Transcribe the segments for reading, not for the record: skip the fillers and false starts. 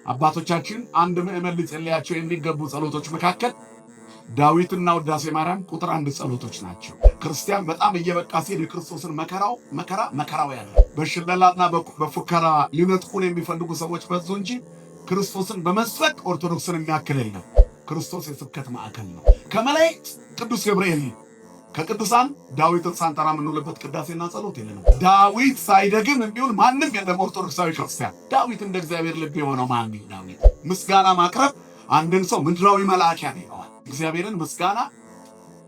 አባቶቻችን አንድ ምዕመን ሊጸልያቸው የሚገቡ ጸሎቶች መካከል ዳዊትና ውዳሴ ማርያም ቁጥር 1 ጸሎቶች ናቸው። ክርስቲያን በጣም እየበቃ ሲሄድ የክርስቶስን መከራው ያለ በሽለላና በፉከራ ሊነጥቁን የሚፈልጉ ሰዎች በዙ እንጂ ክርስቶስን በመስበክ ኦርቶዶክስን የሚያክል የለም። ክርስቶስ የስብከት ማዕከል ነው። ከመላእክት ቅዱስ ገብርኤል ከቅዱሳን ዳዊትን ሳንጠራ የምንውልበት ቅዳሴና ጸሎት የለንም። ዳዊት ሳይደግም የሚውል ማንም የለም። ኦርቶዶክሳዊ ክርስቲያን ዳዊት እንደ እግዚአብሔር ልብ የሆነው ማን ነው? ዳዊት ምስጋና ማቅረብ አንድን ሰው ምድራዊ መልአክ ያደርገዋል። እግዚአብሔርን ምስጋና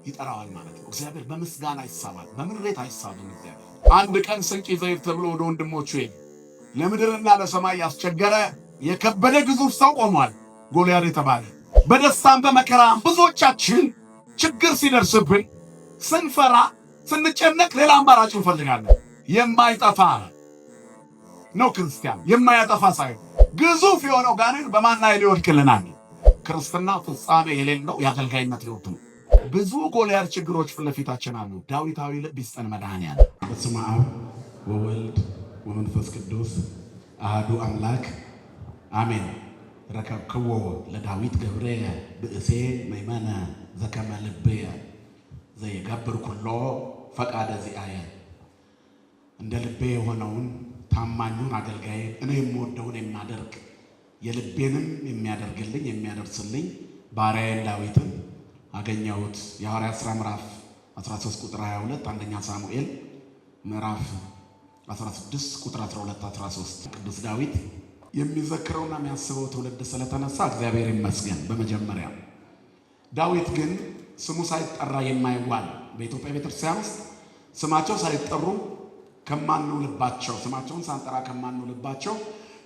ይጠራዋል ማለት ነው። እግዚአብሔር በምስጋና ይሳባል፣ በምሬት አይሳብም። እግዚአብሔር አንድ ቀን ስንቅ ይዘይር ተብሎ ወደ ወንድሞቹ ለምድርና ለሰማይ ያስቸገረ የከበደ ግዙፍ ሰው ቆሟል። ጎልያድ የተባለ በደስታም በመከራም ብዙዎቻችን ችግር ሲደርስብን ስንፈራ ስንጨነቅ ሌላ አማራጭ እንፈልጋለን። የማይጠፋ ነው ክርስቲያን፣ የማያጠፋ ሳይሆን ግዙፍ የሆነው ጋኔን በማን ላይ ሊወድቅልናል? ክርስትና ፍጻሜ የሌለው የአገልጋይነት ሕይወት ነው። ብዙ ጎልያድ ችግሮች ፊት ለፊታችን አሉ። ዳዊታዊ ልብ ይስጠን መድኃኔዓለም። በስመ አብ ወወልድ ወመንፈስ ቅዱስ አሐዱ አምላክ አሜን። ረከብክዎ ለዳዊት ገብርየ ብእሴ መይመነ ዘከመ ልብየ ዘይገብር ኩሎ ፈቃደ ዚአየ። እንደ ልቤ የሆነውን ታማኙን አገልጋይ እኔ የምወደውን የማደርግ የልቤንም የሚያደርግልኝ የሚያደርስልኝ ባሪያዬን ዳዊትን አገኘሁት። የሐዋርያት ሥራ ምዕራፍ 13 ቁጥር 22፣ አንደኛ ሳሙኤል ምዕራፍ 16 ቁጥር 12 13። ቅዱስ ዳዊት የሚዘክረውና የሚያስበው ትውልድ ስለተነሳ እግዚአብሔር ይመስገን። በመጀመሪያ ዳዊት ግን ስሙ ሳይጠራ የማይዋል በኢትዮጵያ ቤተክርስቲያን ውስጥ ስማቸው ሳይጠሩ ከማንውልባቸው፣ ስማቸውን ሳንጠራ ከማንውልባቸው፣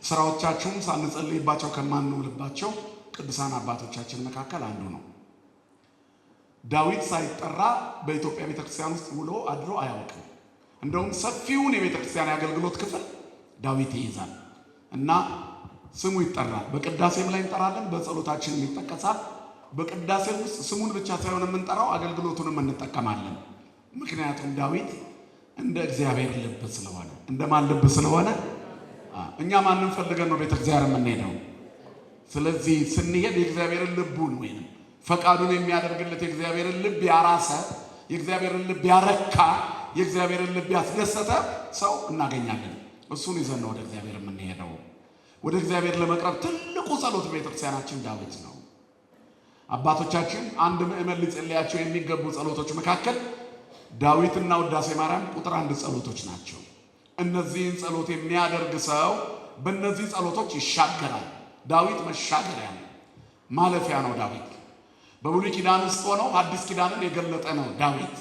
ስራዎቻቸውን ሳንጸልይባቸው ከማንውልባቸው ቅዱሳን አባቶቻችን መካከል አንዱ ነው። ዳዊት ሳይጠራ በኢትዮጵያ ቤተክርስቲያን ውስጥ ውሎ አድሮ አያውቅም። እንደውም ሰፊውን የቤተክርስቲያን የአገልግሎት ክፍል ዳዊት ይይዛል እና ስሙ ይጠራል። በቅዳሴም ላይ እንጠራለን፣ በጸሎታችንም ይጠቀሳል። በቅዳሴ ውስጥ ስሙን ብቻ ሳይሆን የምንጠራው አገልግሎቱንም እንጠቀማለን። ምክንያቱም ዳዊት እንደ እግዚአብሔር ልብ ስለሆነ፣ እንደማን ልብ ስለሆነ እኛ ማንን ፈልገን ነው ቤተ እግዚአብሔር የምንሄደው? ስለዚህ ስንሄድ የእግዚአብሔርን ልቡን ወይም ፈቃዱን የሚያደርግለት የእግዚአብሔርን ልብ ያራሰ፣ የእግዚአብሔርን ልብ ያረካ፣ የእግዚአብሔርን ልብ ያስደሰተ ሰው እናገኛለን። እሱን ይዘን ነው ወደ እግዚአብሔር የምንሄደው። ወደ እግዚአብሔር ለመቅረብ ትልቁ ጸሎት ቤተክርስቲያናችን ዳዊት ነው። አባቶቻችን አንድ ምዕመን ሊጸልያቸው የሚገቡ ጸሎቶች መካከል ዳዊትና ውዳሴ ማርያም ቁጥር 1 ጸሎቶች ናቸው። እነዚህን ጸሎት የሚያደርግ ሰው በእነዚህ ጸሎቶች ይሻገራል። ዳዊት መሻገሪያ ነው፣ ማለፊያ ነው። ዳዊት በብሉይ ኪዳን ውስጥ ሆነው አዲስ ኪዳንን የገለጠ ነው። ዳዊት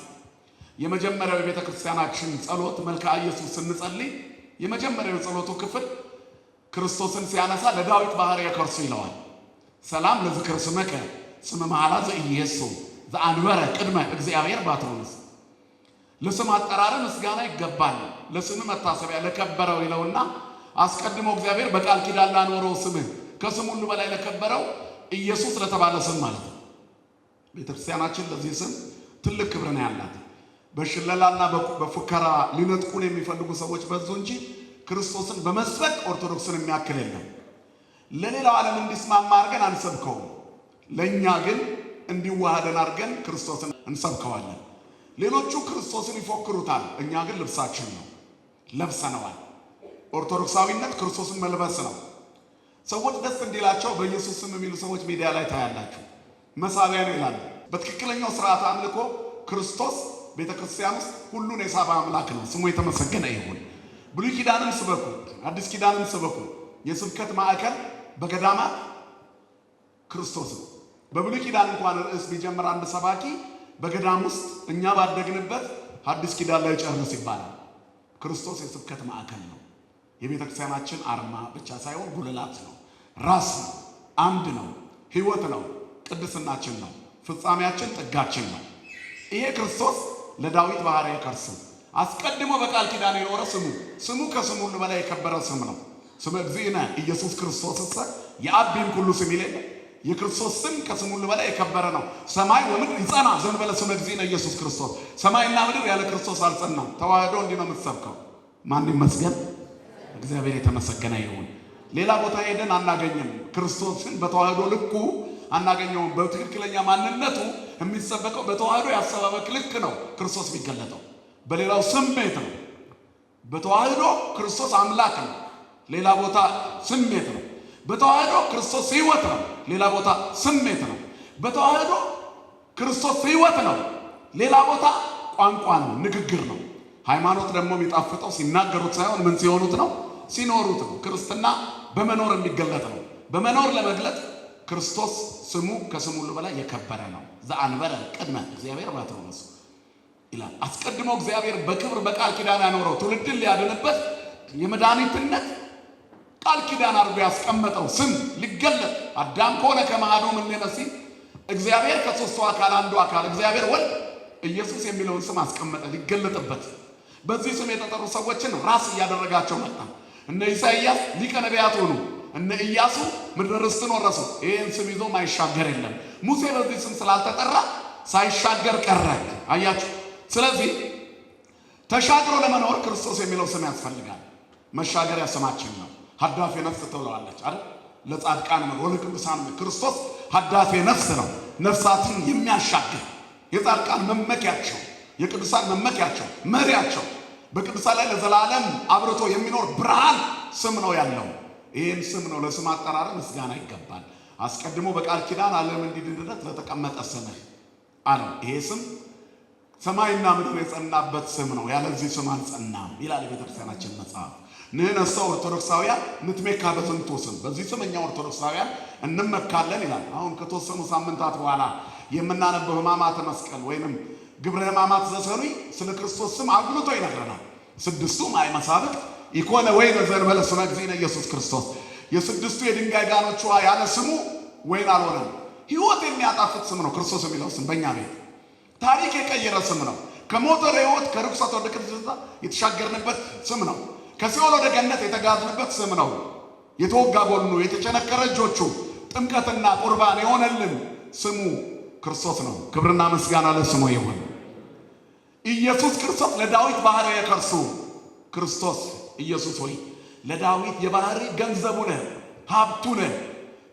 የመጀመሪያው የቤተ ክርስቲያናችን ጸሎት መልክዓ ኢየሱስ ስንጸልይ የመጀመሪያው ጸሎቱ ክፍል ክርስቶስን ሲያነሳ ለዳዊት ባሕርየ ከርሱ ይለዋል። ሰላም ለዝክር ስመከ ስመ መሐላ ዘኢየሱ ዘአንበረ ቅድመ እግዚአብሔር ባትሮንስ። ለስም አጠራር ምስጋና ይገባል፣ ለስም መታሰቢያ ለከበረው ይለውና አስቀድሞ እግዚአብሔር በቃል ኪዳን ላኖረው ስምህ ከስም ሁሉ በላይ ለከበረው ኢየሱስ ለተባለ ስም ማለት ነው። ቤተክርስቲያናችን ለዚህ ስም ትልቅ ክብር ነው ያላት። በሽለላና በፉከራ ሊነጥቁን የሚፈልጉ ሰዎች በዙ እንጂ ክርስቶስን በመስበክ ኦርቶዶክስን የሚያክል የለም። ለሌላው ዓለም እንዲስማማ አድርገን አንሰብከውም። ለእኛ ግን እንዲዋሃደን አድርገን ክርስቶስን እንሰብከዋለን። ሌሎቹ ክርስቶስን ይፎክሩታል፣ እኛ ግን ልብሳችን ነው፣ ለብሰነዋል። ኦርቶዶክሳዊነት ክርስቶስን መልበስ ነው። ሰዎች ደስ እንዲላቸው በኢየሱስ ስም የሚሉ ሰዎች ሚዲያ ላይ ታያላችሁ። መሳቢያ ነው ይላሉ። በትክክለኛው ስርዓት አምልኮ ክርስቶስ ቤተክርስቲያን ውስጥ ሁሉን የሳበ አምላክ ነው። ስሙ የተመሰገነ ይሁን። ብሉይ ኪዳንን ስበኩ፣ አዲስ ኪዳንን ስበኩ። የስብከት ማዕከል በገዳማት ክርስቶስ ነው። በብሉይ ኪዳን እንኳን ርዕስ ቢጀምር አንድ ሰባኪ በገዳም ውስጥ እኛ ባደግንበት አዲስ ኪዳን ላይ ጨርስ ይባላል። ክርስቶስ የስብከት ማዕከል ነው። የቤተክርስቲያናችን አርማ ብቻ ሳይሆን ጉልላት ነው፣ ራስ ነው፣ አምድ ነው፣ ሕይወት ነው፣ ቅድስናችን ነው፣ ፍጻሜያችን፣ ጥጋችን ነው። ይሄ ክርስቶስ ለዳዊት ባሕርየ ከርሱ አስቀድሞ በቃል ኪዳን የኖረ ስሙ ከስሙ ሁሉ በላይ የከበረ ስም ነው። ስመ እግዚእነ ኢየሱስ ክርስቶስ የአቢም ሁሉ ስም ይሌለ የክርስቶስ ስም ከስሙ ሁሉ በላይ የከበረ ነው። ሰማይ ወምድር ይጸና ዘንበለ ስመ እግዚእነ ኢየሱስ ክርስቶስ። ሰማይና ምድር ያለ ክርስቶስ አልጸናም። ተዋህዶ እንዲህ ነው የምትሰብከው። ማን ይመስገን? እግዚአብሔር የተመሰገነ ይሁን። ሌላ ቦታ ሄደን አናገኝም። ክርስቶስን በተዋህዶ ልኩ አናገኘውም። በትክክለኛ ማንነቱ የሚሰበከው በተዋህዶ ያሰባበክ ልክ ነው ክርስቶስ የሚገለጠው። በሌላው ስሜት ነው። በተዋህዶ ክርስቶስ አምላክ ነው፣ ሌላ ቦታ ስሜት ነው። በተዋህዶ ክርስቶስ ሕይወት ነው፣ ሌላ ቦታ ስሜት ነው። በተዋህዶ ክርስቶስ ሕይወት ነው፣ ሌላ ቦታ ቋንቋ ነው፣ ንግግር ነው። ሃይማኖት ደግሞ የሚጣፍጠው ሲናገሩት ሳይሆን ምን ሲሆኑት ነው? ሲኖሩት ነው። ክርስትና በመኖር የሚገለጥ ነው። በመኖር ለመግለጥ ክርስቶስ ስሙ ከስሙ ሁሉ በላይ የከበረ ነው። ዘአንበረ ቅድመ እግዚአብሔር ባትሮስ ይላል። አስቀድሞ እግዚአብሔር በክብር በቃል ኪዳን ያኖረው ትውልድን ሊያድንበት የመድኃኒትነት ቃል ኪዳን አድርጎ ያስቀመጠው ስም ሊገለጥ አዳም ከሆነ ከማዕዱ ምንነሲ እግዚአብሔር ከሦስቱ አካል አንዱ አካል እግዚአብሔር ወልድ ኢየሱስ የሚለውን ስም አስቀመጠ ሊገለጥበት። በዚህ ስም የተጠሩ ሰዎችን ራስ እያደረጋቸው መጣ። እነ ኢሳይያስ ሊቀ ነቢያት ሆኑ። እነ ኢያሱ ምድረ ርስትን ወረሱ። ይህን ስም ይዞ ማይሻገር የለም። ሙሴ በዚህ ስም ስላልተጠራ ሳይሻገር ቀረ። አያችሁ። ስለዚህ ተሻግሮ ለመኖር ክርስቶስ የሚለው ስም ያስፈልጋል። መሻገሪያ ስማችን ነው። ሀዳፌ ነፍስ ትብለዋለች አይደል? ለጻድቃን ነው ወለቅዱሳን ነው። ክርስቶስ ሀዳፌ ነፍስ ነው። ነፍሳትን የሚያሻግር የጻድቃን መመኪያቸው፣ የቅዱሳን መመኪያቸው፣ መሪያቸው፣ በቅዱሳን ላይ ለዘላለም አብርቶ የሚኖር ብርሃን ስም ነው ያለው። ይህን ስም ነው ለስም አጠራር ምስጋና ይገባል። አስቀድሞ በቃል ኪዳን ዓለም እንዲድንለት ለተቀመጠ ስምህ አለው። ይሄ ስም ሰማይና ምድር የጸናበት ስም ነው፣ ያለዚህ ስም አልጸናም ይላል የቤተክርስቲያናችን መጽሐፍ። ንሕነሰ ኦርቶዶክሳውያን ንትሜካ በዝንቱ ስም፣ በዚህ ስም እኛ ኦርቶዶክሳውያን እንመካለን ይላል። አሁን ከተወሰኑ ሳምንታት በኋላ የምናነበው ሕማማተ መስቀል ወይንም ግብረ ሕማማት ዘሰኑይ ስለ ክርስቶስ ስም አጉልቶ ይነግረናል። ስድስቱ ማይ መሳብቅ ኢኮነ ወይነ ዘእንበለ ስመ እግዚእነ ኢየሱስ ክርስቶስ፣ የስድስቱ የድንጋይ ጋኖች ውሃ ያለ ስሙ ወይን አልሆነም። ሕይወት የሚያጣፍጥ ስም ነው ክርስቶስ የሚለው ስም። በእኛ ቤት ታሪክ የቀየረ ስም ነው። ከሞት ወደ ሕይወት፣ ከርኩሰት ወደ ቅድስና የተሻገርንበት ስም ነው። ከሲኦል ወደ ገነት የተጋዝንበት ስም ነው። የተወጋ ጎኑ፣ የተቸነከረ እጆቹ፣ ጥምቀትና ቁርባን የሆነልን ስሙ ክርስቶስ ነው። ክብርና ምስጋና ለስሙ ይሁን። ኢየሱስ ክርስቶስ ለዳዊት ባህሪ የከርሱ ክርስቶስ ኢየሱስ ሆይ ለዳዊት የባህሪ ገንዘቡ ነህ፣ ሀብቱ ነህ፣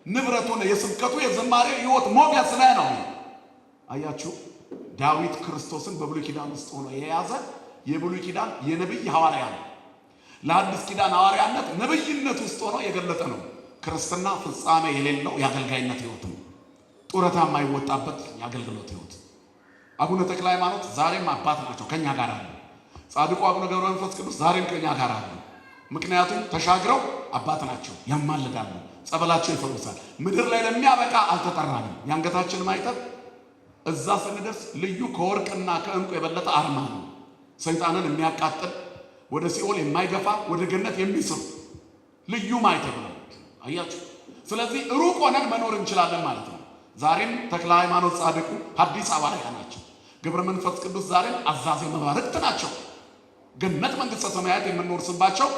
ንብረቱ ነህ፣ የስብከቱ የዝማሬ ሕይወት ሞገስ ነህ ነው። አያችሁ፣ ዳዊት ክርስቶስን በብሉይ ኪዳን ውስጥ ሆኖ የያዘ የብሉይ ኪዳን የነቢይ ሐዋርያ ነው። ለአዲስ ኪዳን ሐዋርያነት ነቢይነት ውስጥ ሆኖ የገለጠ ነው። ክርስትና ፍጻሜ የሌለው የአገልጋይነት ሕይወት ነው። ጡረታ የማይወጣበት የአገልግሎት ሕይወት። አቡነ ተክለ ሃይማኖት ዛሬም አባት ናቸው፣ ከኛ ጋር አሉ። ጻድቁ አቡነ ገብረ መንፈስ ቅዱስ ዛሬም ከኛ ጋር አሉ። ምክንያቱም ተሻግረው አባት ናቸው፣ ያማልዳሉ፣ ጸበላቸው ይፈውሳል። ምድር ላይ ለሚያበቃ አልተጠራንም። የአንገታችን ማይተብ እዛ ስንደርስ ልዩ ከወርቅና ከዕንቁ የበለጠ አርማ ነው። ሰይጣንን የሚያቃጥል ወደ ሲኦል የማይገፋ ወደ ገነት የሚስብ ልዩ ማይተብ ነው። አያችሁ። ስለዚህ ሩቅ ሆነን መኖር እንችላለን ማለት ነው። ዛሬም ተክለ ሃይማኖት ጻድቁ ሐዲስ ሐዋርያ ናቸው። ገብረ መንፈስ ቅዱስ ዛሬም አዛዜ መባርክት ናቸው። ገነት መንግሥተ ሰማያት የምንወርስባቸው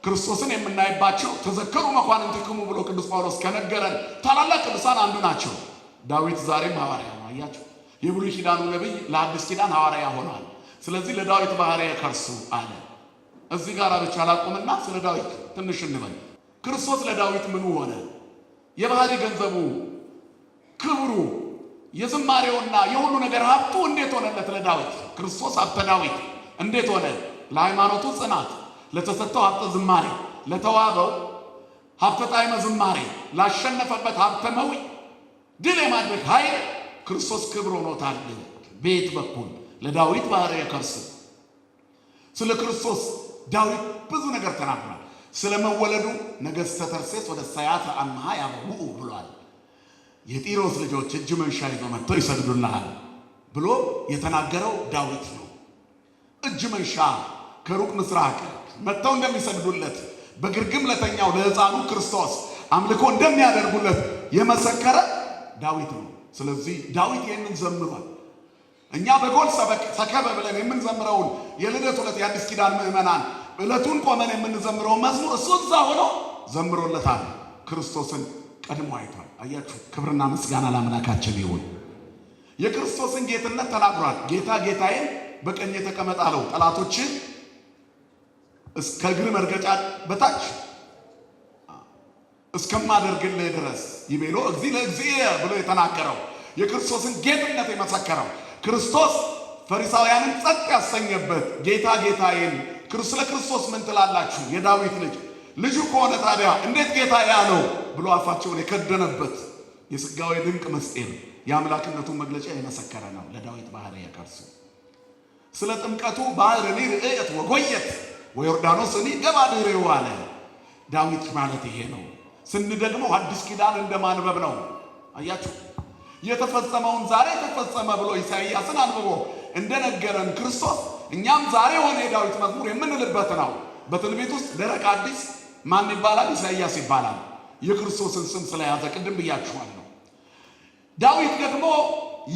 ክርስቶስን የምናይባቸው ተዘከሩ መኳንንትክሙ ብሎ ቅዱስ ጳውሎስ ከነገረን ታላላቅ ቅዱሳን አንዱ ናቸው። ዳዊት ዛሬም ሐዋርያ ነው። አያችሁ። የብሉይ ኪዳኑ ነቢይ ለአዲስ ኪዳን ሐዋርያ ሆኗል። ስለዚህ ለዳዊት ባህሪ ከርሱ አለ። እዚህ ጋር ብቻ ላቁምና ስለ ዳዊት ትንሽ እንበል። ክርስቶስ ለዳዊት ምኑ ሆነ? የባህሪ ገንዘቡ፣ ክብሩ፣ የዝማሬውና የሁሉ ነገር ሀብቱ እንዴት ሆነለት ለዳዊት? ክርስቶስ ሀብተ ዳዊት እንዴት ሆነ? ለሃይማኖቱ ጽናት፣ ለተሰጠው ሀብተ ዝማሬ፣ ለተዋበው ሀብተ ጣዕመ ዝማሬ፣ ላሸነፈበት ሀብተ መዊ ድል የማድረግ ኃይል ክርስቶስ ክብር ሆኖታል። ቤት በኩል ለዳዊት ባህሪ ከርሱ። ስለ ክርስቶስ ዳዊት ብዙ ነገር ተናግሯል። ስለ መወለዱ ነገሥተ ተርሴስ ወደ ሰያተ አምሃ ያበውኡ ብሏል። የጢሮስ ልጆች እጅ መንሻ ይዘው መጥተው ይሰግዱልሃል ብሎ የተናገረው ዳዊት ነው። እጅ መንሻ ከሩቅ ምስራቅ መጥተው እንደሚሰግዱለት በግርግም ለተኛው ለሕፃኑ ክርስቶስ አምልኮ እንደሚያደርጉለት የመሰከረ ዳዊት ነው። ስለዚህ ዳዊት ይህንን ዘምሯል። እኛ በጎል ሰከበ ብለን የምንዘምረውን የልደት ዕለት የአዲስ ኪዳን ምዕመናን ዕለቱን ቆመን የምንዘምረው መዝሙር እሱ እዛ ሆኖ ዘምሮለታል። ክርስቶስን ቀድሞ አይቷል። አያችሁ። ክብርና ምስጋና ለአምላካችን ይሁን። የክርስቶስን ጌትነት ተናግሯል። ጌታ ጌታዬን በቀኝ ተቀመጥ አለው። ጠላቶችን እስከ እግር መርገጫ በታች እስከማደርግልህ ድረስ ይቤሎ እግዚእ ለእግዚእ ብሎ የተናገረው የክርስቶስን ጌትነት የመሰከረው ክርስቶስ ፈሪሳውያንን ጸጥ ያሰኘበት ጌታ ጌታዬን ስለ ክርስቶስ ምን ትላላችሁ የዳዊት ልጁ ከሆነ ታዲያ እንዴት ጌታ ያለው ብሎ አፋቸውን የከደነበት የሥጋዌ ድንቅ ምስጢር የአምላክነቱን መግለጫ የመሰከረ ነው። ለዳዊት ባህሪ የከርሱ ስለ ጥምቀቱ ባህርኒ ርእየት ወጎየት ወዮርዳኖስኒ ገባ ድሬው አለ። ዳዊት ማለት ይሄ ነው። ስንደግመው አዲስ ኪዳን እንደማንበብ ነው። አያችሁ የተፈጸመውን ዛሬ ተፈጸመ ብሎ ኢሳይያስን አንብቦ እንደነገረን ክርስቶስ እኛም ዛሬ ሆነ የዳዊት መዝሙር የምንልበት ነው። በትንቢት ውስጥ ደረቅ አዲስ ማን ይባላል? ኢሳይያስ ይባላል። የክርስቶስን ስም ስለያዘ ቅድም ብያችኋለሁ። ዳዊት ደግሞ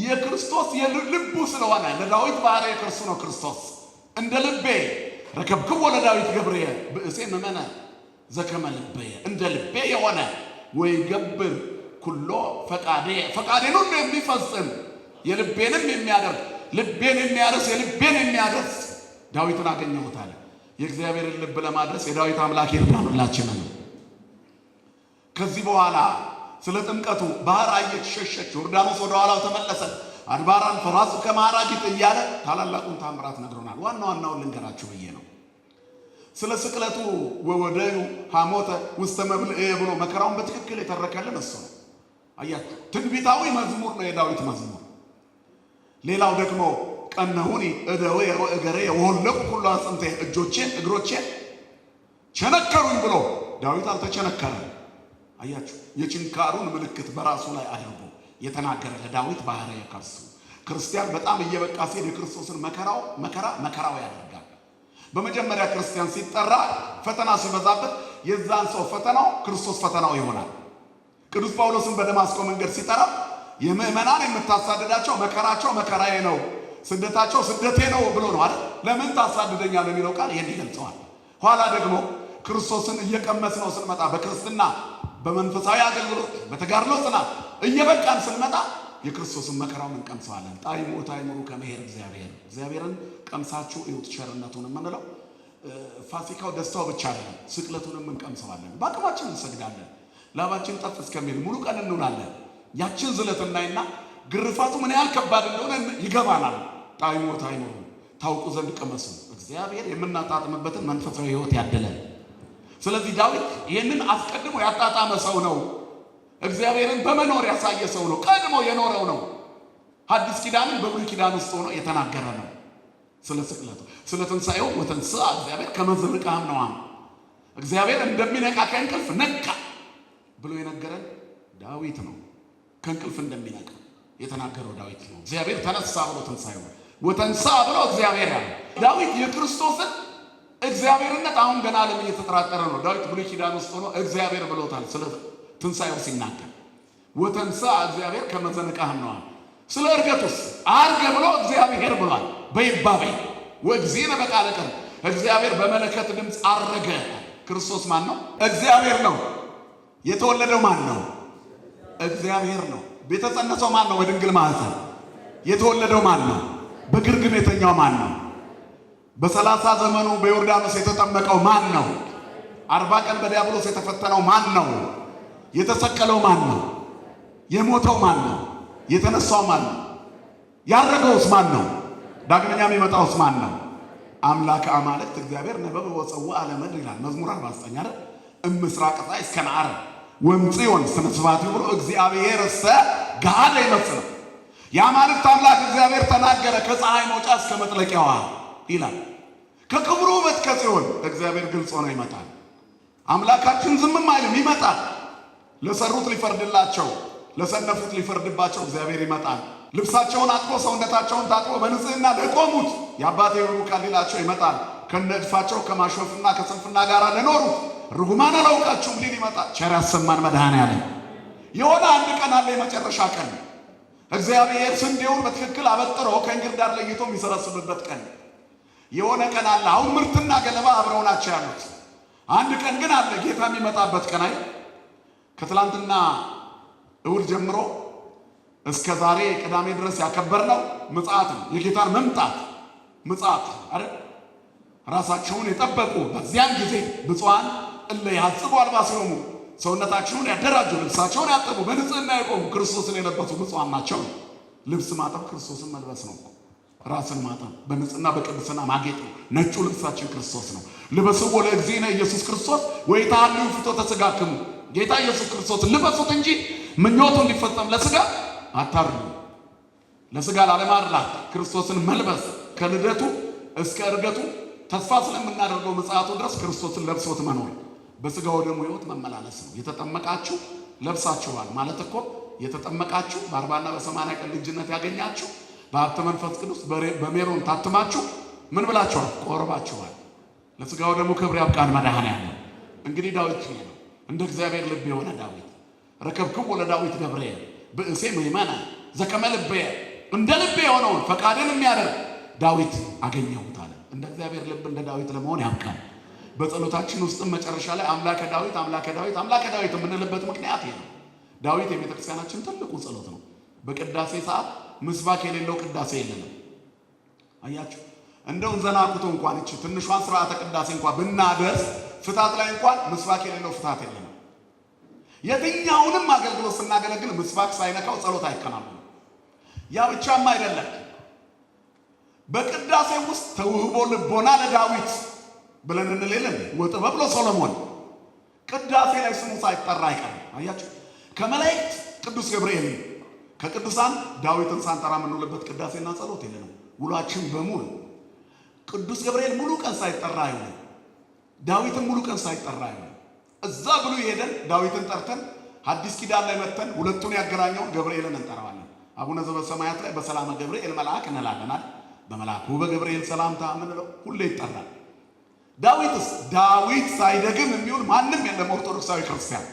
የክርስቶስ የልቡ ስለሆነ ለዳዊት ባህሪ የከርሱ ነው። ክርስቶስ እንደ ልቤ ረከብክዎ ለዳዊት ገብርየ ብእሴ መመነ ዘከመ ልበየ እንደ ልቤ የሆነ ወይ ገብር ኩሎ ፈቃዴን ሁሉ የሚፈጽም የልቤንም የሚያደርግ ልቤን የሚያርስ የልቤን የሚያደርስ ዳዊትን አገኘሁት አለ። የእግዚአብሔርን ልብ ለማድረስ የዳዊት አምላክ ይርዳን ሁላችንን። ከዚህ በኋላ ስለ ጥምቀቱ ባህር አየች፣ ሸሸች፣ ዮርዳኖስ ወደ ኋላው ተመለሰ፣ አድባራን ፈራሱ ከማራጊጥ እያለ ታላላቁን ታምራት ነግሮናል። ዋናውን ልንገራችሁ ብዬ ነው። ስለ ስቅለቱ ወወደዩ ሐሞተ ውስተ መብልዕ ብሎ መከራውን በትክክል የተረከልን እሱ ነው። አያችሁ ትንቢታዊ መዝሙር ነው የዳዊት መዝሙር። ሌላው ደግሞ ቀነሁኒ እደዌ ወእገሬ ወሆለቁ ኩሉ አጽንቴ እጆቼን እግሮቼን ቸነከሩኝ ብሎ ዳዊት አልተቸነከረም። አያችሁ የችንካሩን ምልክት በራሱ ላይ አድርጎ የተናገረ ለዳዊት ባህሪ የከርሱ ክርስቲያን በጣም እየበቃ ሲሄድ የክርስቶስን መከራው ያደርጋል። በመጀመሪያ ክርስቲያን ሲጠራ ፈተና ሲበዛበት የዛን ሰው ፈተናው ክርስቶስ ፈተናው ይሆናል። ቅዱስ ጳውሎስን በደማስቆ መንገድ ሲጠራ የምእመናን የምታሳድዳቸው መከራቸው መከራዬ ነው፣ ስደታቸው ስደቴ ነው ብሎ ነው አይደል? ለምን ታሳድደኛለህ የሚለው ቃል ይሄን ይገልጸዋል። ኋላ ደግሞ ክርስቶስን እየቀመስ ነው ስንመጣ በክርስትና በመንፈሳዊ አገልግሎት በተጋድሎ ጽናት እየበቃን ስንመጣ የክርስቶስን መከራውን እንቀምሰዋለን። ታይሙሩ ከመሄድ እግዚአብሔርን ቀምሳችሁ እዩት ቸርነቱን የምንለው ፋሲካው ደስታው ብቻ አይደለም፣ ስቅለቱንም እንቀምሰዋለን። በአቅማችን እንሰግዳለን፣ ላባችን ጠፍ እስከሚል ሙሉ ቀን እንውላለን። ያችን ዝለት እናይና ግርፋቱ ምን ያህል ከባድ እንደሆነ ይገባናል። ታይሙሩ ታውቁ ዘንድ ቅመሱ። እግዚአብሔር የምናጣጥምበትን መንፈሳዊ ሕይወት ያደለን። ስለዚህ ዳዊት ይህንን አስቀድሞ ያጣጣመ ሰው ነው። እግዚአብሔርን በመኖር ያሳየ ሰው ነው። ቀድሞ የኖረው ነው። ሐዲስ ኪዳንን በብሉይ ኪዳን ውስጥ ሆኖ የተናገረ ነው። ስለ ስቅለቱ ስለ ትንሣኤው ወተንሥአ እግዚአብሔር ከመ ዘንቃም ነው። እግዚአብሔር እንደሚነቃ ከእንቅልፍ ነቃ ብሎ የነገረን ዳዊት ነው። ከእንቅልፍ እንደሚነቃ የተናገረው ዳዊት ነው። እግዚአብሔር ተነሳ ብሎ ትንሣኤው ወተንሥአ ብሎ እግዚአብሔር ያለ ዳዊት የክርስቶስን እግዚአብሔርነት አሁን ገና ዓለም እየተጠራጠረ ነው። ዳዊት ብሉይ ኪዳን ውስጥ ሆኖ እግዚአብሔር ብሎታል። ስለ ትንሣኤው ሲናገር ወተንሥአ እግዚአብሔር ከመ ዘንቃም ነው። ስለ እርገቱስ አርገ ብሎ እግዚአብሔር ብሏል። በይባቤ ወእግዚእነ በቃለ ቀን እግዚአብሔር በመለከት ድምፅ አረገ። ክርስቶስ ማን ነው? እግዚአብሔር ነው። የተወለደው ማን ነው? እግዚአብሔር ነው። የተጸነሰው ማን ነው? በድንግል ማኅፀን። የተወለደው ማን ነው? በግርግም የተኛው ማን ነው? በ30 ዘመኑ በዮርዳኖስ የተጠመቀው ማን ነው? 40 ቀን በዲያብሎስ የተፈተነው ማን ነው? የተሰቀለው ማን ነው? የሞተው ማን ነው? የተነሳው ማን ነው? ያረገውስ ማን ነው? ዳግመኛ የሚመጣውስ ማን ነው? አምላከ አማልክት እግዚአብሔር ነበበ ወፀውአ ለምድር ይላል መዝሙር 49 አይደል? እምስራቅ ፀሐይ እስከ ነዓርብ ወእምጽዮን ስነ ስብሐት ብሎ እግዚአብሔር እሰ ገሃደ ይመስለው። የአማልክት አምላክ እግዚአብሔር ተናገረ ከፀሐይ መውጫ እስከ መጥለቂያዋ ይላል። ከክብሩ ውበት ከጽዮን እግዚአብሔር ግልጽ ሆኖ ይመጣል። አምላካችን ዝምም አይልም፣ ይመጣል። ለሰሩት ሊፈርድላቸው፣ ለሰነፉት ሊፈርድባቸው እግዚአብሔር ይመጣል። ልብሳቸውን አጥቦ ሰውነታቸውን ታጥቦ በንጽህና ለቆሙት የአባቴ ብሩካን ሊላቸው ይመጣል። ከነድፋቸው ከማሾፍና ከስንፍና ጋር ለኖሩት ርጉማን አላውቃችሁም ሊል ይመጣል። ቸር ያሰማን መድኃኔዓለም። የሆነ አንድ ቀን አለ፣ የመጨረሻ ቀን እግዚአብሔር ስንዴውን በትክክል አበጥሮ ከእንግርዳድ ለይቶ የሚሰበስብበት ቀን የሆነ ቀን አለ። አሁን ምርትና ገለባ አብረው ናቸው ያሉት። አንድ ቀን ግን አለ ጌታ የሚመጣበት ቀን። አይ ከትላንትና እሑድ ጀምሮ እስከ ዛሬ ቅዳሜ ድረስ ያከበርነው ምጽአት ነው። የጌታን መምጣት ምጽአት አይደል? ራሳቸውን የጠበቁ በዚያን ጊዜ ብፁዓን እለ ያጽቡ አልባሲሆሙ ሰውነታቸውን ያደራጁ፣ ልብሳቸውን ያጠቡ፣ በንጽህና የቆሙ ክርስቶስን የለበሱ ብፁዓን ናቸው። ልብስ ማጠብ ክርስቶስን መልበስ ነው። ራስን ማጠብ በንጽህና በቅድስና ማጌጥ ነው። ነጩ ልብሳችን ክርስቶስ ነው። ልበስዎ ለእግዚእነ ኢየሱስ ክርስቶስ ወይትሐልዩ ፍትወተ ሥጋክሙ። ጌታ ኢየሱስ ክርስቶስን ልበሱት እንጂ ምኞቱ እንዲፈጸም ለሥጋ አታርዱ። ለሥጋ ላለማድላት ክርስቶስን መልበስ ከልደቱ እስከ ዕርገቱ ተስፋ ስለምናደርገው ምጽአቱ ድረስ ክርስቶስን ለብሶት መኖር በሥጋው ደሙ ሕይወት መመላለስ ነው። የተጠመቃችሁ ለብሳችኋል ማለት እኮ የተጠመቃችሁ በ40 እና በ80 ቀን ልጅነት ያገኛችሁ በሀብተ መንፈስ ቅዱስ በሜሮን ታትማችሁ ምን ብላችኋል? ቆርባችኋል። ለሥጋው ደሙ ክብር ያብቃን መድኃኔዓለም። እንግዲህ ዳዊት ነው እንደ እግዚአብሔር ልብ የሆነ ዳዊት ረከብክዎ ለዳዊት ገብርኤ ብእሴ ምእመነ ዘከመ ልብየ፣ እንደ ልብ የሆነውን ፈቃድን የሚያደርግ ዳዊት አገኘሁት አለ። እንደ እግዚአብሔር ልብ እንደ ዳዊት ለመሆን ያብቃን። በጸሎታችን ውስጥም መጨረሻ ላይ አምላከ ዳዊት አምላከ ዳዊት አምላከ ዳዊት የምንልበት ምክንያት ይሄ ነው። ዳዊት የቤተክርስቲያናችን ትልቁ ጸሎት ነው። በቅዳሴ ሰዓት ምስባክ የሌለው ቅዳሴ የለንም። አያችሁ፣ እንደው ዘናኩቶ እንኳን እቺ ትንሿን ስርዓተ ቅዳሴ እንኳን ብናደርስ ፍታት ላይ እንኳን ምስባክ የሌለው ፍታት የለንም። የትኛውንም አገልግሎት ስናገለግል ምስባክ ሳይነካው ጸሎት አይከናወንም። ያ ብቻም አይደለም፣ በቅዳሴ ውስጥ ተውህቦ ልቦና ለዳዊት ብለን እንለለን ወጥበብ ለሰሎሞን። ቅዳሴ ላይ ስሙ ሳይጠራ አይቀርም። አያችሁ፣ ከመላእክት ቅዱስ ገብርኤል ከቅዱሳን ዳዊትን ሳንጠራ የምንውልበት ቅዳሴና ጸሎት የለንም። ውሏችን በሙሉ ቅዱስ ገብርኤል ሙሉ ቀን ሳይጠራ አይሆንም። ዳዊትን ሙሉ ቀን ሳይጠራ አይሆንም። እዛ ብሉ ሄደን ዳዊትን ጠርተን ሐዲስ ኪዳን ላይ መተን ሁለቱን ያገናኘውን ገብርኤልን እንጠራዋለን። አቡነ ዘበሰማያት ላይ በሰላመ ገብርኤል መልአክ እንላለናል። በመልአኩ በገብርኤል ሰላምታ ምንለው ሁሌ ይጠራል። ዳዊትስ ዳዊት ሳይደግም የሚውል ማንም የለም። ኦርቶዶክሳዊ ክርስቲያን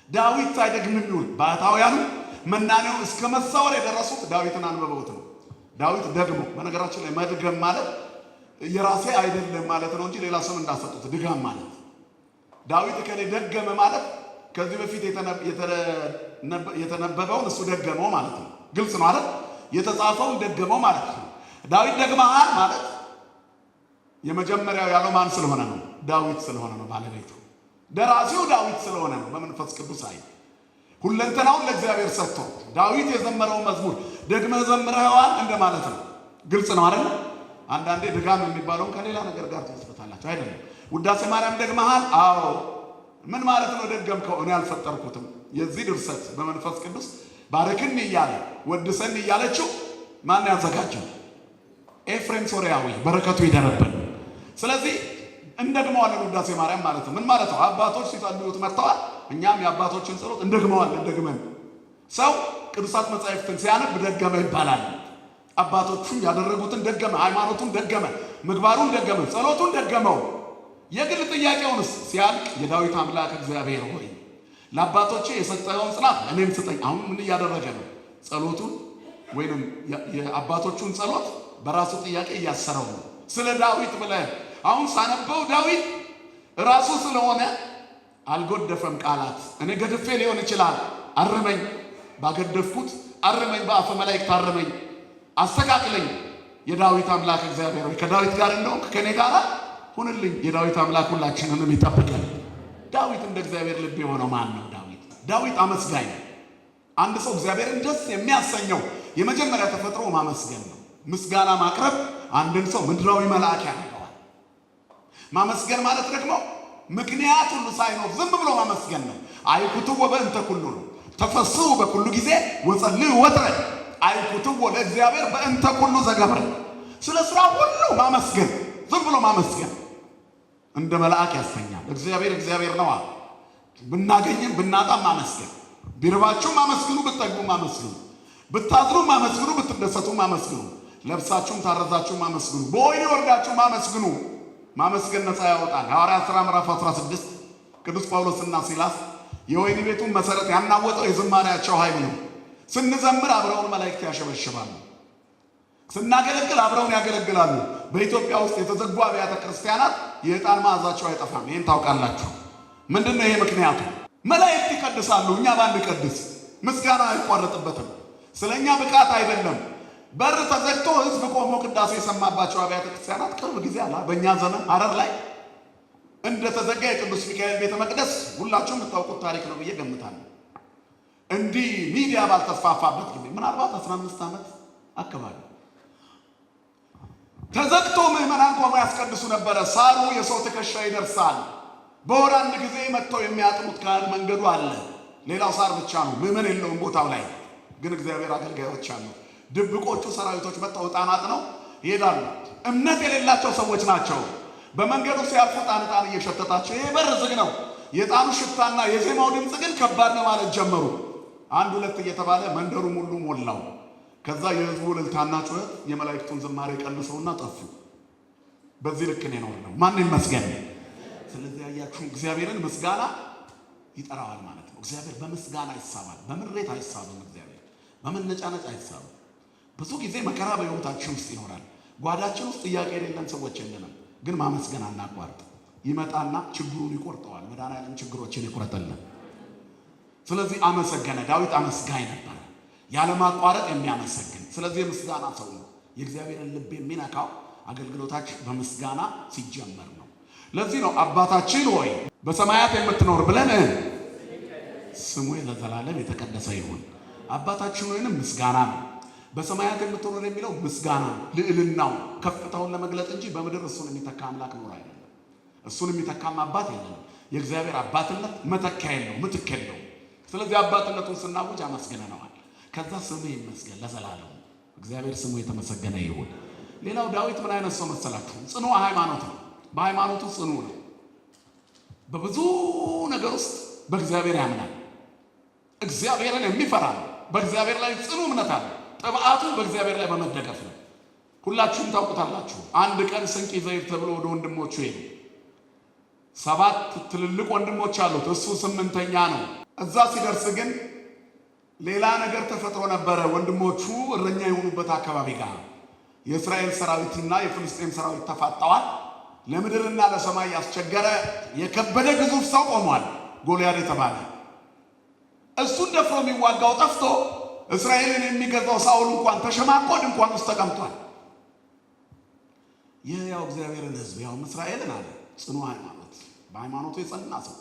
ዳዊት ሳይደግም የሚውል ባህታውያኑ መናኔው እስከ መሳወር የደረሱት ዳዊትን አንበበውት ነው። ዳዊት ደግሞ በነገራችን ላይ መድገም ማለት የራሴ አይደለም ማለት ነው እንጂ ሌላ ስም እንዳሰጡት ድጋም ማለት ዳዊት ከኔ ደገመ ማለት ከዚህ በፊት የተነበበውን እሱ ደገመው ማለት ነው። ግልጽ ነው አይደል? የተጻፈውን ደገመው ማለት ነው። ዳዊት ደግመሃል ማለት የመጀመሪያው ያለው ማን ስለሆነ ነው? ዳዊት ስለሆነ ነው። ባለቤቱ ደራሲው ዳዊት ስለሆነ ነው። በመንፈስ ቅዱስ አይ ሁለንተናውን ለእግዚአብሔር ሰጥቶ ዳዊት የዘመረው መዝሙር ደግመህ ዘምረኸዋል እንደማለት ነው። ግልጽ ነው አይደል? አንዳንዴ ድጋም የሚባለውን ከሌላ ነገር ጋር ትመስበታላችሁ አይደለም? ውዳሴ ማርያም ደግመሃል? አዎ። ምን ማለት ነው ደገምከው? እኔ አልፈጠርኩትም። የዚህ ድርሰት በመንፈስ ቅዱስ ባረክን እያለ ወድሰን እያለችው ማን ያዘጋጀው? ኤፍሬም ሶርያዊ በረከቱ ይደረብን። ስለዚህ እንደግመዋለን ውዳሴ ማርያም ማለት ነው። ምን ማለት ነው? አባቶች ሲጸልዩት መጥተዋል። እኛም የአባቶችን ጸሎት እንደግመዋለን። ደግመን ሰው ቅዱሳት መጻሕፍትን ሲያነብ ደገመ ይባላል። አባቶቹም ያደረጉትን ደገመ፣ ሃይማኖቱን ደገመ፣ ምግባሩን ደገመ፣ ጸሎቱን ደገመው። የግል ጥያቄውንስ ሲያልቅ የዳዊት አምላክ እግዚአብሔር ሆይ ለአባቶቼ የሰጠኸውን ጽናት እኔም ስጠኝ። አሁን ምን እያደረገ ነው? ጸሎቱን ወይንም የአባቶቹን ጸሎት በራሱ ጥያቄ እያሰረው ነው። ስለ ዳዊት ብለህ አሁን ሳነበው ዳዊት ራሱ ስለሆነ አልጎደፈም ቃላት። እኔ ገድፌ ሊሆን ይችላል። አርመኝ፣ ባገደፍኩት አርመኝ፣ በአፈ መላእክት አርመኝ፣ አስተካክለኝ። የዳዊት አምላክ እግዚአብሔር ሆይ ከዳዊት ጋር እንደሆንክ ከኔ ጋር ሁንልኝ። የዳዊት አምላክ ሁላችንንም ይጠብቀን። ዳዊት እንደ እግዚአብሔር ልብ የሆነው ማን ነው? ዳዊት አመስጋኝ ነው። አንድ ሰው እግዚአብሔርን ደስ የሚያሰኘው የመጀመሪያ ተፈጥሮ ማመስገን ነው። ምስጋና ማቅረብ አንድን ሰው ምድራዊ መልአክ ያደርገዋል። ማመስገን ማለት ደግሞ ምክንያት ሁሉ ሳይኖር ዝም ብሎ ማመስገን ነው። አይኩትዎ በእንተ ኩሉ ነው። ተፈስሑ በኩሉ ጊዜ ወጸልዩ ወትረ አይኩትዎ ለእግዚአብሔር በእንተ ኩሉ ዘገብረ። ስለ ስራ ሁሉ ማመስገን፣ ዝም ብሎ ማመስገን እንደ መልአክ ያሰኛል። እግዚአብሔር ነው። ብናገኝም ብናጣም ማመስገን። ቢርባችሁ ማመስግኑ፣ ብትጠግቡ ማመስግኑ፣ ብታዝኑ ማመስግኑ፣ ብትደሰቱ ማመስግኑ፣ ለብሳችሁም ታረዛችሁ ማመስግኑ፣ በወይኒ ወርዳችሁ ማመስግኑ። ማመስገን ነፃ ያወጣል። ሐዋርያት ሥራ ምዕራፍ 16 ቅዱስ ጳውሎስና ሲላስ የወይኒ ቤቱን መሰረት ያናወጠው የዝማሬያቸው ኃይል ነው። ስንዘምር አብረውን መላእክት ያሸበሽባሉ። ስናገለግል አብረውን ያገለግላሉ። በኢትዮጵያ ውስጥ የተዘጉ አብያተ ክርስቲያናት የዕጣን መዓዛቸው አይጠፋም። ይህን ታውቃላችሁ። ምንድን ነው ይሄ ምክንያቱ? መላእክት ይቀድሳሉ፣ እኛ ባንቀድስ ምስጋና አይቋረጥበትም። ስለኛ ብቃት አይደለም። በር ተዘግቶ ህዝብ ቆሞ ቅዳሴ የሰማባቸው አብያተ ክርስቲያናት ቅርብ ጊዜ አላ በእኛ ዘመን ሐረር ላይ እንደተዘጋ የቅዱስ ሚካኤል ቤተ መቅደስ ሁላችሁም የምታውቁት ታሪክ ነው ብዬ ገምታለሁ። እንዲህ ሚዲያ ባልተስፋፋበት ጊዜ ምናልባት 15 ዓመት አካባቢ ተዘግቶ ምዕመናን ቆመው ያስቀድሱ ነበረ። ሳሩ የሰው ትከሻ ይደርሳል። በወር አንድ ጊዜ መጥተው የሚያጥሙት ካህን መንገዱ አለ። ሌላው ሳር ብቻ ነው፣ ምዕመን የለውም ቦታው ላይ። ግን እግዚአብሔር አገልጋዮች አሉ። ድብቆቹ ሰራዊቶች መጥተው ዕጣን አጥነው ይሄዳሉ። እምነት የሌላቸው ሰዎች ናቸው። በመንገዱ ሲያልፉ ዕጣን እየሸተታቸው ይሄ በር ዝግ ነው። የዕጣኑ ሽታና የዜማው ድምፅ ግን ከባድ ነው ማለት ጀመሩ። አንድ ሁለት እየተባለ መንደሩ ሙሉ ሞላው። ከዛ የህዝቡ እልልታና ጩኸት የመላእክቱን ዝማሬ ቀንሰውና ጠፉ። በዚህ ልክ ነው ነው ማን ይመስገን። ስለዚህ ያያችሁ እግዚአብሔርን ምስጋና ይጠራዋል ማለት ነው። እግዚአብሔር በምስጋና ይሳባል፣ በምሬት አይሳብም። እግዚአብሔር በመነጫነጭ አይሳብም። ብዙ ጊዜ መከራ በሕይወታችን ውስጥ ይኖራል። ጓዳችን ውስጥ ጥያቄ የሌለን ሰዎች የለንም፣ ግን ማመስገን አናቋርጥ። ይመጣና ችግሩን ይቆርጠዋል። መድኃኒዓለም ችግሮችን ይቆርጠልን። ስለዚህ አመሰገነ። ዳዊት አመስጋኝ ነበር፣ ያለማቋረጥ የሚያመሰግን። ስለዚህ የምስጋና ሰው ነው። የእግዚአብሔርን ልብ የሚነካው አገልግሎታችን በምስጋና ሲጀመር ነው። ለዚህ ነው አባታችን ሆይ በሰማያት የምትኖር ብለን ስሙ ለዘላለም የተቀደሰ ይሁን። አባታችን ሆይንም ምስጋና ነው። በሰማያት የምትኖር የሚለው ምስጋና ልዕልናው ከፍታውን ለመግለጥ እንጂ በምድር እሱን የሚተካ አምላክ ኖር አይደለም። እሱን የሚተካም አባት የለም። የእግዚአብሔር አባትነት መተኪያ የለው፣ ምትክ የለው። ስለዚህ አባትነቱን ስናውጅ አመስግነነዋል። ከዛ ስምህ ይመስገን ለዘላለም። እግዚአብሔር ስሙ የተመሰገነ ይሁን። ሌላው ዳዊት ምን አይነት ሰው መሰላችሁ? ጽኑ ሃይማኖት ነው። በሃይማኖቱ ጽኑ ነው። በብዙ ነገር ውስጥ በእግዚአብሔር ያምናል። እግዚአብሔርን የሚፈራ ነው። በእግዚአብሔር ላይ ጽኑ እምነት አለ። ጥብዓቱ በእግዚአብሔር ላይ በመደገፍ ነው። ሁላችሁም ታውቁታላችሁ። አንድ ቀን ስንቅ ይዘይር ተብሎ ወደ ወንድሞቹ ሄዱ። 7 ትልልቅ ወንድሞች አሉት፣ እሱ 8ኛ ነው። እዛ ሲደርስ ግን ሌላ ነገር ተፈጥሮ ነበረ። ወንድሞቹ እረኛ የሆኑበት አካባቢ ጋር የእስራኤል ሰራዊትና የፍልስጤም ሰራዊት ተፋጠዋል። ለምድርና ለሰማይ ያስቸገረ የከበደ ግዙፍ ሰው ቆሟል፣ ጎልያድ የተባለ። እሱን ደፍሮ የሚዋጋው ጠፍቶ እስራኤልን የሚገዛው ሳኦል እንኳን ተሸማቆ ድንኳን ውስጥ ተቀምጧል። ይህ ያው እግዚአብሔርን ሕዝብ ያው እስራኤልን አለ ጽኑ ሃይማኖት፣ በሃይማኖቱ የጸና ሰው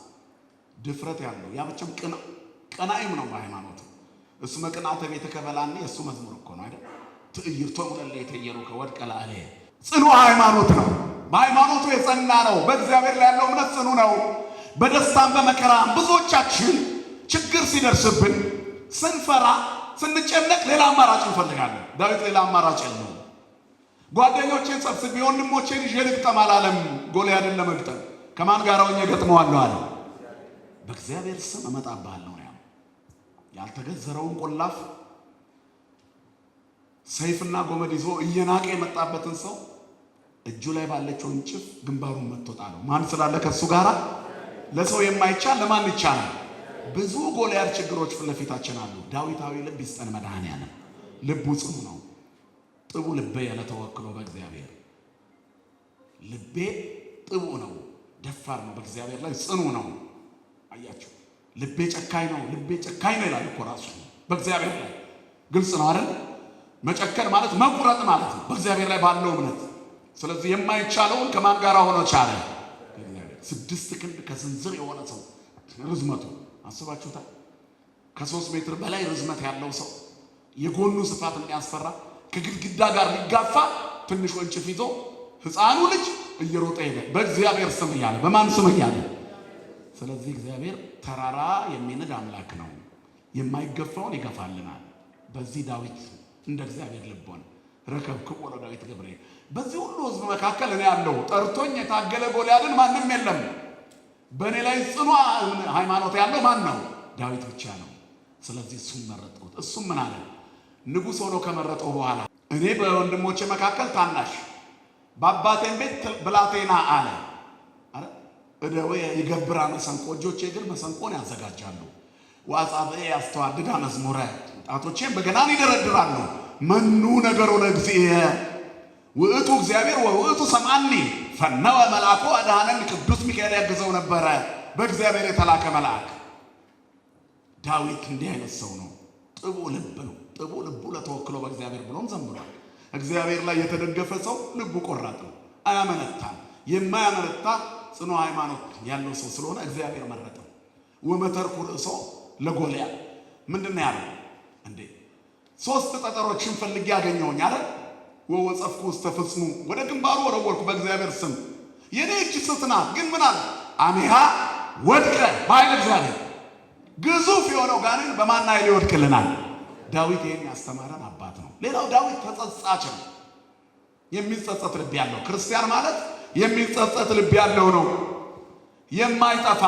ድፍረት ያለው ያ ብቻም ቀናኢም ነው በሃይማኖቱ። እሱ መቅናተ ቤተ ከበላኒ እሱ መዝሙር እኮ ነው አይደል? ትዕይርቶ ሙለለ የተየሩ ከወድቀ ላለ ጽኑ ሃይማኖት ነው። በሃይማኖቱ የጸና ነው። በእግዚአብሔር ላይ ያለው እምነት ጽኑ ነው። በደስታም በመከራም ብዙዎቻችን ችግር ሲደርስብን ስንፈራ ስንጨነቅ ሌላ አማራጭ እንፈልጋለን። ዳዊት ሌላ አማራጭ የለውም። ጓደኞቼን ሰብስቤ ወንድሞቼን ይዤ ልግጠም አላለም። ጎልያድን ለመግጠም ከማን ጋር ሆኜ ገጥመዋለሁ አለ። በእግዚአብሔር ስም እመጣብሃለሁ ነው ያለው። ያልተገዘረውን ቆላፍ ሰይፍና ጎመድ ይዞ እየናቀ የመጣበትን ሰው እጁ ላይ ባለችው እንጭፍ ግንባሩን መትቶ ጣለው። ማን ስላለ ከሱ ጋር? ለሰው የማይቻል ለማን ይቻላል? ብዙ ጎልያድ ችግሮች ፊት ለፊታችን አሉ። ዳዊታዊ ልብ ይስጠን መድኃኔዓለም። ልቡ ጽኑ ነው። ጥቡ ልቤ ያለተወክሎ በእግዚአብሔር ልቤ ጥቡ ነው፣ ደፋር ነው፣ በእግዚአብሔር ላይ ጽኑ ነው። አያችሁ፣ ልቤ ጨካኝ ነው፣ ልቤ ጨካኝ ነው ይላል እኮ ራሱ በእግዚአብሔር ላይ። ግልጽ ነው አይደል? መጨከን ማለት መቁረጥ ማለት ነው በእግዚአብሔር ላይ ባለው እምነት። ስለዚህ የማይቻለውን ከማን ጋር ሆኖ ቻለ? 6 ክንድ ከስንዝር የሆነ ሰው ርዝመቱ አስባችሁታል? ከ3 ሜትር በላይ ርዝመት ያለው ሰው የጎኑ ስፋት የሚያስፈራ ከግድግዳ ጋር ሊጋፋ ትንሽ ወንጭፍ ይዞ ሕፃኑ ልጅ እየሮጠ ሄደ። በእግዚአብሔር ስም እያለ በማን ስም እያለ? ስለዚህ እግዚአብሔር ተራራ የሚንድ አምላክ ነው። የማይገፋውን ይገፋልናል። በዚህ ዳዊት እንደ እግዚአብሔር ልቦን ረከብክቦ ለዳዊት ገብሬ። በዚህ ሁሉ ሕዝብ መካከል እኔ ያለው ጠርቶኝ የታገለ ጎልያድን ማንም የለም። በእኔ ላይ ጽኑ ሃይማኖት ያለው ማን ነው? ዳዊት ብቻ ነው። ስለዚህ እሱን መረጥኩት። እሱም ምን አለ? ንጉሥ ሆኖ ከመረጠው በኋላ እኔ በወንድሞቼ መካከል ታናሽ፣ በአባቴን ቤት ብላቴና አለ። እደዌ ይገብራ መሰንቆ፣ እጆቼ ግን መሰንቆን ያዘጋጃሉ። ወአጻብዔ ያስተዋድዳ መዝሙረ፣ ጣቶቼም በገናን ይደረድራሉ። መኑ ነገሮ ለእግዚእየ ውእቱ እግዚአብሔር ወውእቱ ሰምዓኒ ፈነወ መልአኮ አድኃነኒ። ቅዱስ ሚካኤል ያግዘው ነበረ፣ በእግዚአብሔር የተላከ መልአክ። ዳዊት እንዲህ አይነት ሰው ነው። ጥቡ ልብ ነው። ጥቡ ልቡ ለተወክሎ በእግዚአብሔር ብሎም ዘምሯል። እግዚአብሔር ላይ የተደገፈ ሰው ልቡ ቆራጥ ነው፣ አያመነታም። የማያመነታ ጽኑ ሃይማኖት ያለው ሰው ስለሆነ እግዚአብሔር መረጠው። ወመተርኩ ርእሶ ለጎልያድ ምንድነው ያለው እንዴ? 3 ጠጠሮችን ፈልጌ ያገኘውኝ አለ። ወወጸፍኩ ውስተ ፍጽሙ ወደ ግንባሩ ወረወርኩ በእግዚአብሔር ስም። የኔ እጅ ስትናት ግን ምን አለ? አሜሃ ወድቀ በኃይለ እግዚአብሔር። ግዙፍ የሆነው ጋኔን በማን ኃይል ይወድቅልናል? ዳዊት ይሄን ያስተማረን አባት ነው። ሌላው ዳዊት ተጸጻች ነው። የሚጸጸት ልብ ያለው ክርስቲያን ማለት የሚጸጸት ልብ ያለው ነው። የማይጠፋ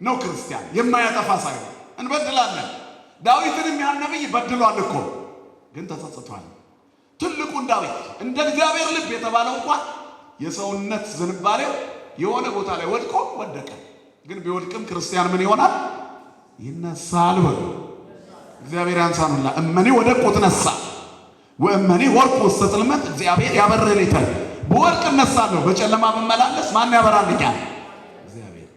ነው ክርስቲያን፣ የማያጠፋ ሳይሆን። እንበድላለን። ዳዊትንም ያን ነብይ በድሏል እኮ ግን ተጸጽቷል። ትልቁን ዳዊት እንደ እግዚአብሔር ልብ የተባለው እንኳን የሰውነት ዝንባሌው የሆነ ቦታ ላይ ወድቆ ወደቀ። ግን ቢወድቅም ክርስቲያን ምን ይሆናል? ይነሳል። በሉ እግዚአብሔር ያንሳኑላ። እመኒ ወደቁ ትነሳ ወእመኒ ወርቁ ውስተ ጽልመት እግዚአብሔር ያበርህልኝ። በወርቅ እነሳለሁ፣ በጨለማ ብመላለስ ማን ያበራልኛል? እግዚአብሔር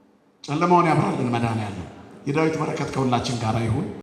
ጨለማውን ያበራልን መድኃኔዓለም። የዳዊት በረከት ከሁላችን ጋር ይሁን።